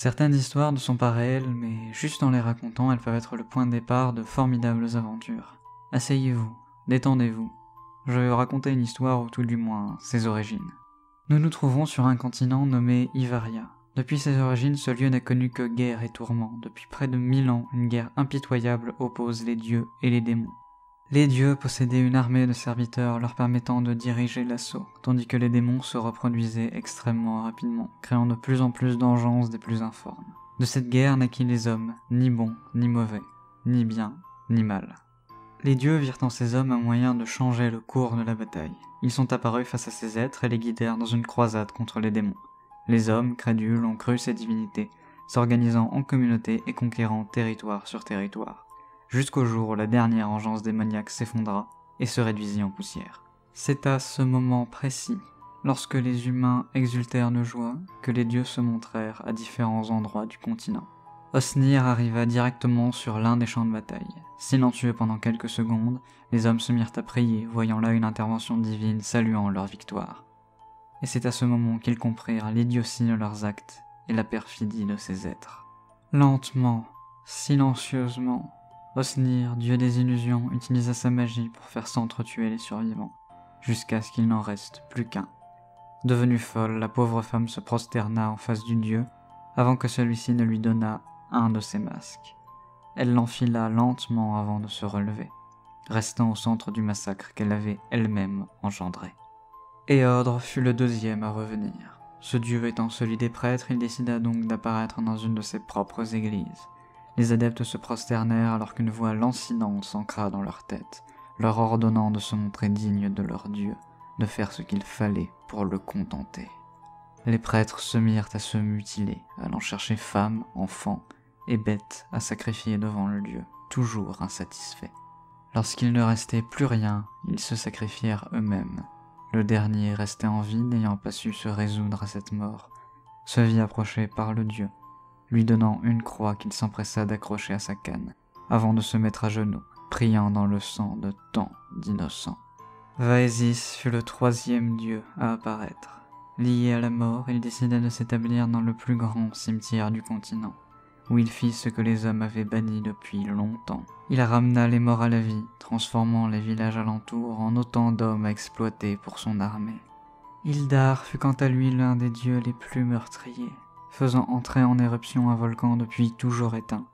Certaines histoires ne sont pas réelles, mais juste en les racontant, elles peuvent être le point de départ de formidables aventures. Asseyez-vous, détendez-vous. Je vais vous raconter une histoire, ou tout du moins ses origines. Nous nous trouvons sur un continent nommé Ivaria. Depuis ses origines, ce lieu n'a connu que guerre et tourments. Depuis près de 1000 ans, une guerre impitoyable oppose les dieux et les démons. Les dieux possédaient une armée de serviteurs leur permettant de diriger l'assaut, tandis que les démons se reproduisaient extrêmement rapidement, créant de plus en plus d'engeance des plus informes. De cette guerre naquit les hommes, ni bons, ni mauvais, ni bien, ni mal. Les dieux virent en ces hommes un moyen de changer le cours de la bataille. Ils sont apparus face à ces êtres et les guidèrent dans une croisade contre les démons. Les hommes, crédules, ont cru ces divinités, s'organisant en communauté et conquérant territoire sur territoire, jusqu'au jour où la dernière engeance démoniaque s'effondra et se réduisit en poussière. C'est à ce moment précis, lorsque les humains exultèrent de joie, que les dieux se montrèrent à différents endroits du continent. Osnir arriva directement sur l'un des champs de bataille. Silencieux pendant quelques secondes, les hommes se mirent à prier, voyant là une intervention divine saluant leur victoire. Et c'est à ce moment qu'ils comprirent l'idiotie de leurs actes et la perfidie de ces êtres. Lentement, silencieusement, Osnir, dieu des illusions, utilisa sa magie pour faire s'entretuer les survivants, jusqu'à ce qu'il n'en reste plus qu'un. Devenue folle, la pauvre femme se prosterna en face du dieu, avant que celui-ci ne lui donnât un de ses masques. Elle l'enfila lentement avant de se relever, restant au centre du massacre qu'elle avait elle-même engendré. Éodre fut le deuxième à revenir. Ce dieu étant celui des prêtres, il décida donc d'apparaître dans une de ses propres églises. Les adeptes se prosternèrent alors qu'une voix lancinante s'ancra dans leur tête, leur ordonnant de se montrer dignes de leur dieu, de faire ce qu'il fallait pour le contenter. Les prêtres se mirent à se mutiler, allant chercher femmes, enfants et bêtes à sacrifier devant le dieu, toujours insatisfaits. Lorsqu'il ne restait plus rien, ils se sacrifièrent eux-mêmes. Le dernier, resté en vie, n'ayant pas su se résoudre à cette mort, se vit approcher par le dieu, lui donnant une croix qu'il s'empressa d'accrocher à sa canne, avant de se mettre à genoux, priant dans le sang de tant d'innocents. Vaesis fut le troisième dieu à apparaître. Lié à la mort, il décida de s'établir dans le plus grand cimetière du continent, où il fit ce que les hommes avaient banni depuis longtemps. Il ramena les morts à la vie, transformant les villages alentours en autant d'hommes à exploiter pour son armée. Ildar fut quant à lui l'un des dieux les plus meurtriers. Faisant entrer en éruption un volcan depuis toujours éteint,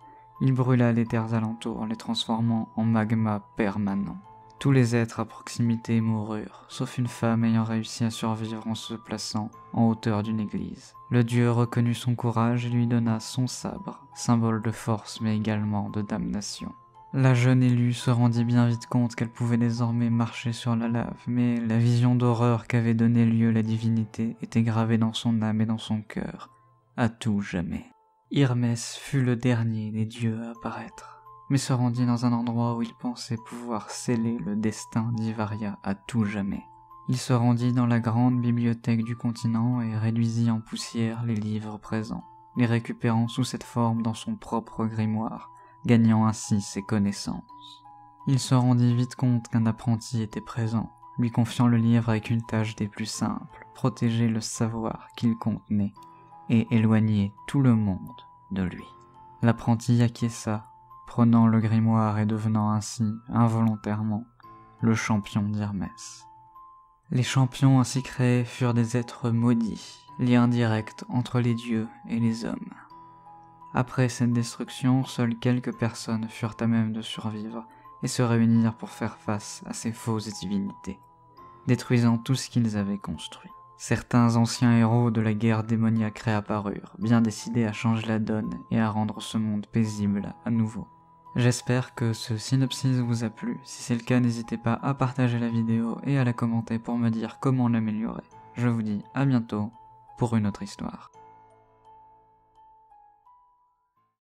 il brûla les terres alentours, les transformant en magma permanent. Tous les êtres à proximité moururent, sauf une femme ayant réussi à survivre en se plaçant en hauteur d'une église. Le dieu reconnut son courage et lui donna son sabre, symbole de force mais également de damnation. La jeune élue se rendit bien vite compte qu'elle pouvait désormais marcher sur la lave, mais la vision d'horreur qu'avait donné lieu la divinité était gravée dans son âme et dans son cœur, à tout jamais. Hermès fut le dernier des dieux à apparaître, mais se rendit dans un endroit où il pensait pouvoir sceller le destin d'Ivaria à tout jamais. Il se rendit dans la grande bibliothèque du continent et réduisit en poussière les livres présents, les récupérant sous cette forme dans son propre grimoire, gagnant ainsi ses connaissances. Il se rendit vite compte qu'un apprenti était présent, lui confiant le livre avec une tâche des plus simples, protéger le savoir qu'il contenait et éloigner tout le monde de lui. L'apprenti acquiesça, prenant le grimoire et devenant ainsi, involontairement, le champion d'Hermès. Les champions ainsi créés furent des êtres maudits, lien direct entre les dieux et les hommes. Après cette destruction, seules quelques personnes furent à même de survivre et se réunirent pour faire face à ces fausses divinités, détruisant tout ce qu'ils avaient construit. Certains anciens héros de la guerre démoniaque réapparurent, bien décidés à changer la donne et à rendre ce monde paisible à nouveau. J'espère que ce synopsis vous a plu. Si c'est le cas, n'hésitez pas à partager la vidéo et à la commenter pour me dire comment l'améliorer. Je vous dis à bientôt pour une autre histoire.